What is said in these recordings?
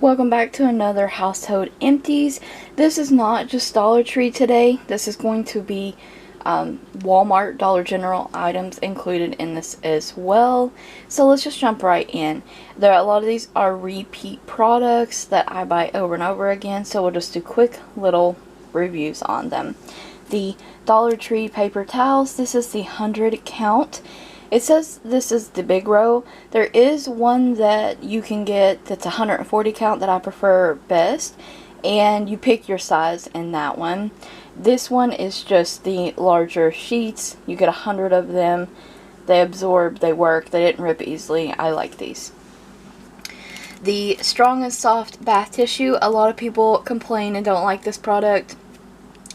Welcome back to another Household Empties. This is not just Dollar Tree today. This is going to be Walmart, Dollar General items included in this as well. So let's just jump right in. A lot of these are repeat products that I buy over and over again. So we'll just do quick little reviews on them. The Dollar Tree paper towels. This is the 100 count. It says this is the big row. There is one that you can get that's 140 count that I prefer best, and you pick your size in that one. This one is just the larger sheets. You get 100 of them. They absorb, they work, they didn't rip easily. I like these. The strong and soft bath tissue. A lot of people complain and don't like this product.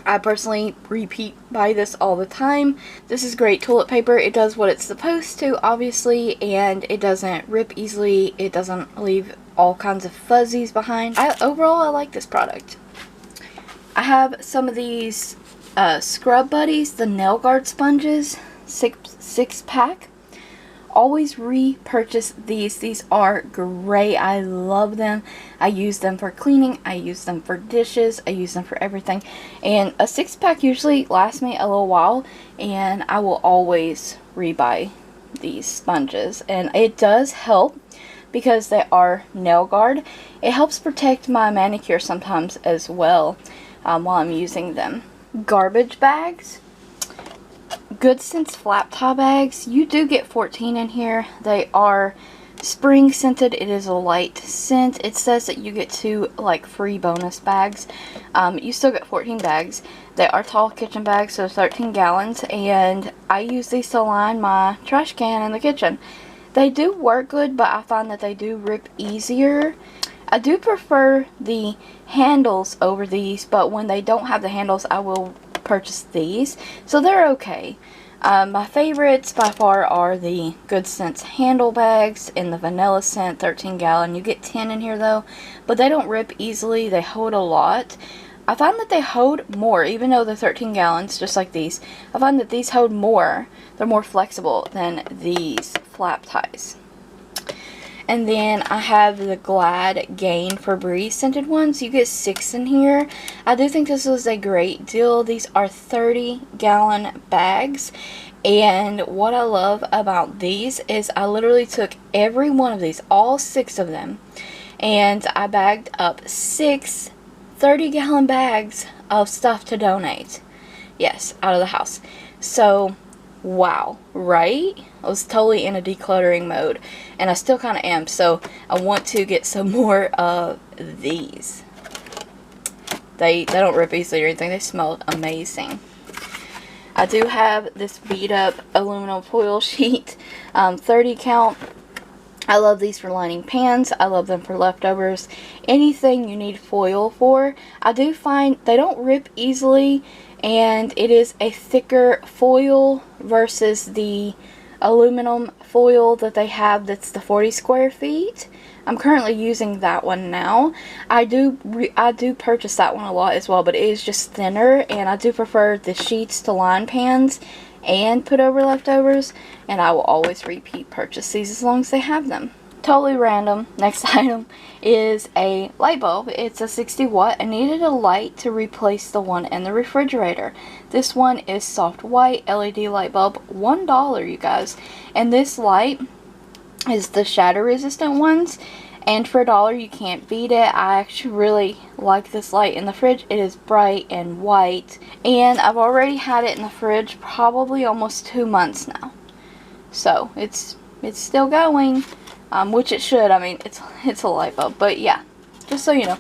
I personally repeat buy this all the time. This is great toilet paper. It does what it's supposed to, obviously, and it doesn't rip easily. It doesn't leave all kinds of fuzzies behind. Overall, I like this product. I have some of these Scrub Buddies, the nail guard sponges, six pack. Always repurchase these. These are great. I love them. I use them for cleaning. I use them for dishes. I use them for everything. And a 6-pack usually lasts me a little while, and I will always rebuy these sponges. And it does help because they are nail guard. It helps protect my manicure sometimes as well while I'm using them. Garbage bags. Good Sense flap tie bags. You do get 14 in here. They are spring scented. It is a light scent. It says that you get 2 like free bonus bags. You still get 14 bags. They are tall kitchen bags, so 13 gallons, and I use these to line my trash can in the kitchen. They do work good, but I find that they do rip easier. I do prefer the handles over these, but when they don't have the handles, I will purchase these, so they're okay. My favorites by far are the Good Sense handle bags in the vanilla scent, 13 gallon. You get 10 in here though, but they don't rip easily. They hold a lot. I find that they hold more, even though they're 13 gallons, just like these. I find that these hold more. They're more flexible than these flap ties. And then I have the Glad Gain Febreze scented ones. You get 6 in here. I do think this was a great deal. These are 30-gallon bags. And what I love about these is I literally took every one of these, all 6 of them, and I bagged up 6 30-gallon bags of stuff to donate. Yes, out of the house. So, wow, right? I was totally in a decluttering mode, and I still kind of am, so I want to get some more of these. They don't rip easily or anything. They smell amazing. I do have this beat up aluminum foil sheet, 30 count. I love these for lining pans. I love them for leftovers. Anything you need foil for. I do find they don't rip easily, and it is a thicker foil versus the aluminum foil that they have that's the 40 square feet. I'm currently using that one now. I do purchase that one a lot as well, but it is just thinner, and I do prefer the sheets to line pans and put over leftovers, and I will always repeat purchase these as long as they have them. Totally random. Next item is a light bulb. It's a 60 watt. I needed a light to replace the one in the refrigerator. This one is soft white LED light bulb, $1, you guys. And this light is the shatter resistant ones, and for $1 you can't beat it. I actually really like this light in the fridge. It is bright and white, and I've already had it in the fridge probably almost 2 months now. So it's still going. Which it should. I mean, it's a light bulb, but yeah, just so you know.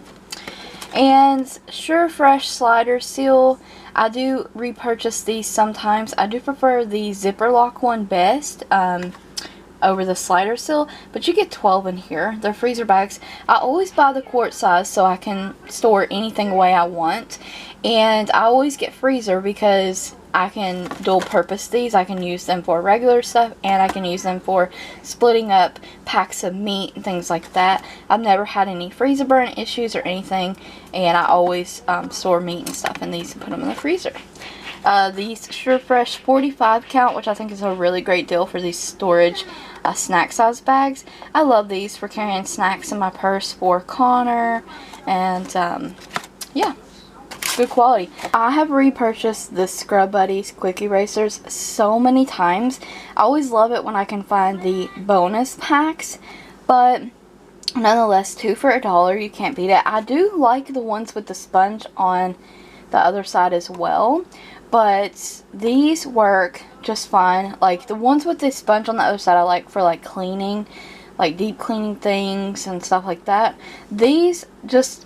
And Sure Fresh slider seal. I do repurchase these sometimes. I do prefer the zipper lock one best over the slider seal, but you get 12 in here. They're freezer bags. I always buy the quart size so I can store anything away I want, and I always get freezer because I can dual purpose these. I can use them for regular stuff, and I can use them for splitting up packs of meat and things like that. I've never had any freezer burn issues or anything, and I always store meat and stuff in these and put them in the freezer. These Sure Fresh 45 count, which I think is a really great deal for these storage snack size bags. I love these for carrying snacks in my purse for Connor, and yeah, good quality. I have repurchased the Scrub Buddies quick erasers so many times. I always love it when I can find the bonus packs, but nonetheless, 2 for $1, you can't beat it. I do like the ones with the sponge on the other side as well, but these work just fine. Like the ones with the sponge on the other side I like for like cleaning, like deep cleaning things and stuff like that. These just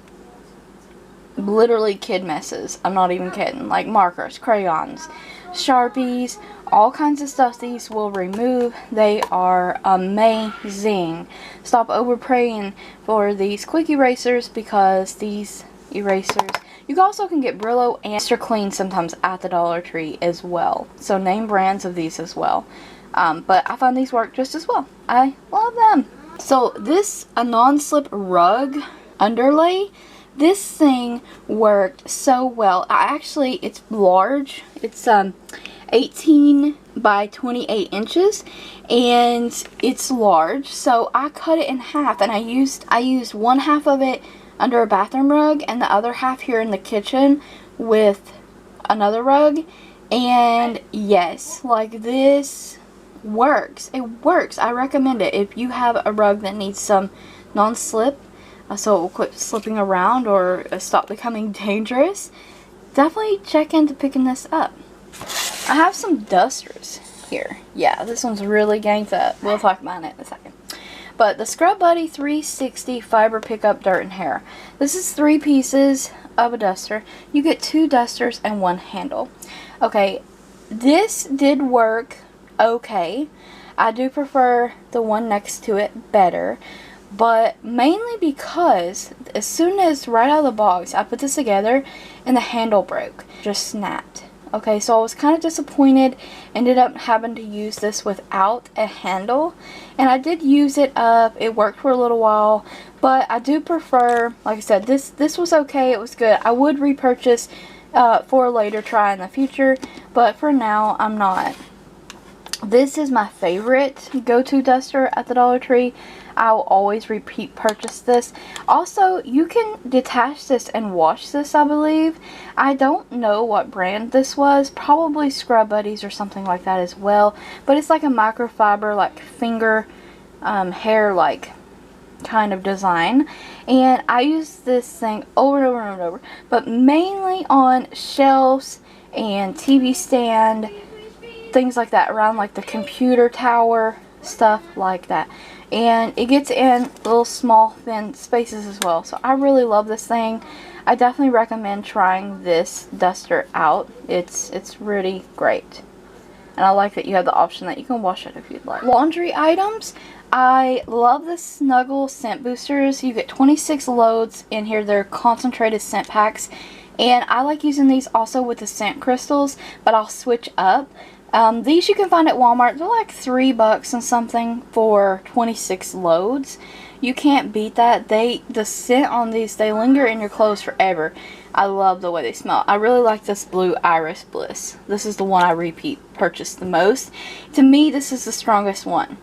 literally kid messes. I'm not even kidding. Like markers, crayons, Sharpies, all kinds of stuff these will remove. They are amazing. Stop over praying for these quick erasers, because these erasers, you also can get Brillo and Mr. Clean sometimes at the Dollar Tree as well. So name brands of these as well. But I find these work just as well. I love them. So this, a non-slip rug underlay, this thing worked so well. It's large. It's 18 by 28 inches, and it's large. So I cut it in half, and I used one half of it under a bathroom rug and the other half here in the kitchen with another rug. And yes, like this works. It works. I recommend it if you have a rug that needs some non-slip, so it will quit slipping around or stop becoming dangerous. Definitely check into picking this up. I have some dusters here. Yeah, this one's really ganked up. We'll talk about it in a second. But the Scrub Buddy 360 Fiber Pickup Dirt and Hair. This is 3 pieces of a duster. You get 2 dusters and 1 handle. Okay, this did work okay. I do prefer the one next to it better, but mainly because as soon as right out of the box I put this together and the handle broke, just snapped. Okay, so I was kind of disappointed. Ended up having to use this without a handle, and I did use it up. It worked for a little while, but I do prefer, like I said, this was okay. It was good. I would repurchase for a later try in the future, but for now I'm not. This is my favorite go-to duster at the Dollar Tree. I will always repeat purchase this. Also, you can detach this and wash this, I believe. I don't know what brand this was. Probably Scrub Buddies or something like that as well. But it's like a microfiber, like finger hair like kind of design. And I use this thing over and over and over. But mainly on shelves and TV stand, things like that, around like the computer tower, stuff like that. And it gets in little small thin spaces as well. So I really love this thing. I definitely recommend trying this duster out. It's really great. And I like that you have the option that you can wash it if you'd like. Laundry items. I love the Snuggle scent boosters. You get 26 loads in here. They're concentrated scent packs. And I like using these also with the scent crystals, but I'll switch up. These you can find at Walmart. They're like $3 and something for 26 loads. You can't beat that. The scent on these, they linger in your clothes forever. I love the way they smell. I really like this blue Iris Bliss. This is the one I repeat purchased the most. To me, this is the strongest one.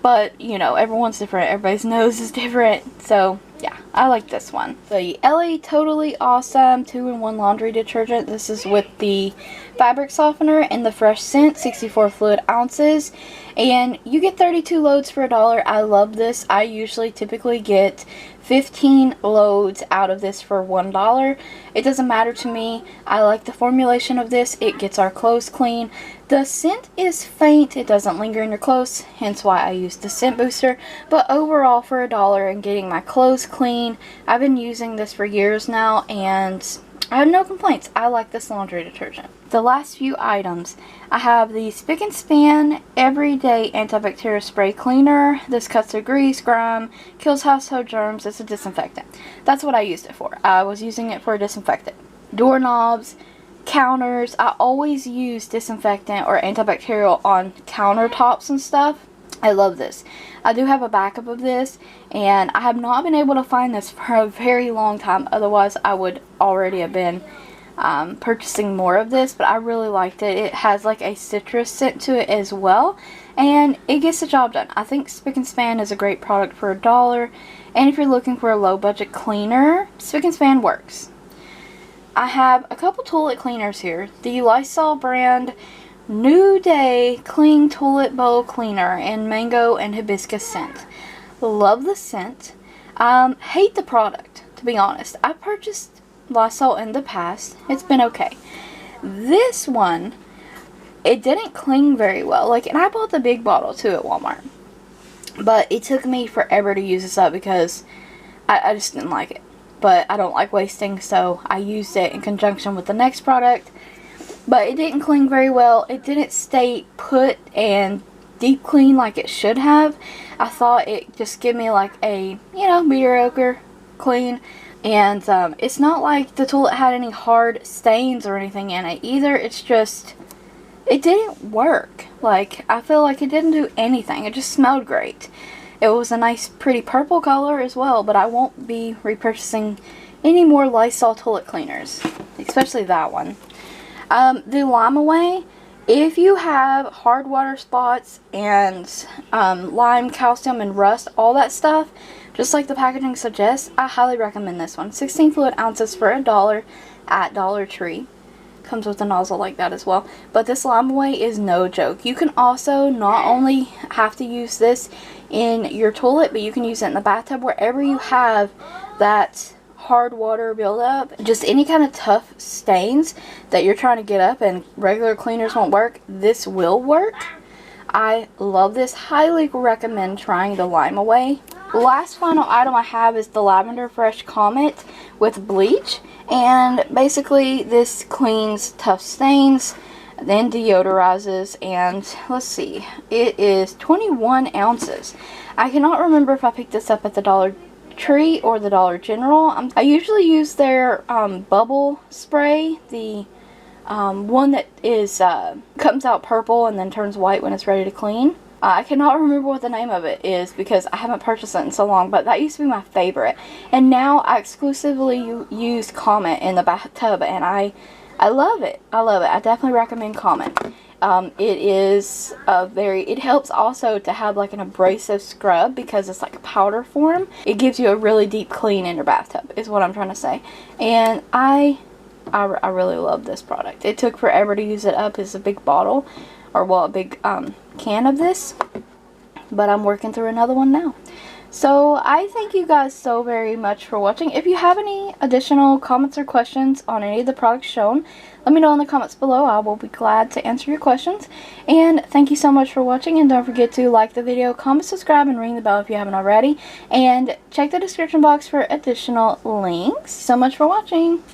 But, you know, everyone's different. Everybody's nose is different. So, yeah, I like this one. The LA Totally Awesome 2-in-1 laundry detergent. This is with the fabric softener and the fresh scent, 64 fluid ounces. And you get 32 loads for $1. I love this. I usually typically get 15 loads out of this for $1. It doesn't matter to me. I like the formulation of this. It gets our clothes clean. The scent is faint. It doesn't linger in your clothes, hence why I use the scent booster. But overall, for $1 and getting my clothes clean, I've been using this for years now, and I have no complaints. I like this laundry detergent. The last few items, I have the Spick and Span Everyday Antibacterial Spray Cleaner. This cuts through grease, grime, kills household germs. It's a disinfectant. That's what I used it for. I was using it for a disinfectant. Doorknobs, counters. I always use disinfectant or antibacterial on countertops and stuff. I love this. I do have a backup of this, and I have not been able to find this for a very long time. Otherwise, I would already have been purchasing more of this, but I really liked it. It has like a citrus scent to it as well, and it gets the job done. I think Spick and Span is a great product for $1, and if you're looking for a low budget cleaner, Spick and Span works. I have a couple toilet cleaners here. The Lysol brand New Day Clean Toilet Bowl Cleaner in mango and hibiscus scent. Love the scent. Hate the product, to be honest. I purchased Lysol in the past. It's been okay. This one, it didn't clean very well. Like, and I bought the big bottle too at Walmart. But it took me forever to use this up because I just didn't like it. But I don't like wasting, so I used it in conjunction with the next product. But it didn't clean very well. It didn't stay put and deep clean like it should have. I thought it just gave me like a, mediocre clean. And it's not like the toilet had any hard stains or anything in it either. It's just, it didn't work. Like, I feel like it didn't do anything. It just smelled great. It was a nice, pretty purple color as well, but I won't be repurchasing any more Lysol toilet cleaners, especially that one. The Lime Away, if you have hard water spots and lime, calcium, and rust, all that stuff, just like the packaging suggests, I highly recommend this one. 16 fluid ounces for $1 at DollarTree. Comes with a nozzle like that as well. But this Lime Away is no joke. You can also not only have to use this in your toilet, but you can use it in the bathtub, wherever you have that hard water buildup. Just any kind of tough stains that you're trying to get up and regular cleaners won't work, this will work. I love this. Highly recommend trying the Lime Away. Last final item I have is the Lavender Fresh Comet with bleach. And basically this cleans tough stains, then deodorizes, and let's see, it is 21 ounces. I cannot remember if I picked this up at the Dollar Tree or the Dollar General. I usually use their bubble spray, the one that is comes out purple and then turns white when it's ready to clean. I cannot remember what the name of it is because I haven't purchased it in so long, but that used to be my favorite. And now I exclusively use Comet in the bathtub, and I love it. I love it. I definitely recommend Comet. It helps also to have like an abrasive scrub because it's like a powder form. It gives you a really deep clean in your bathtub is what I'm trying to say. And I really love this product. It took forever to use it up. It's a big bottle, or well, a big can of this, but I'm working through another one now. So I thank you guys so very much for watching. If you have any additional comments or questions on any of the products shown, let me know in the comments below. I will be glad to answer your questions. And thank you so much for watching, and don't forget to like the video, comment, subscribe, and ring the bell if you haven't already, and check the description box for additional links. So much for watching.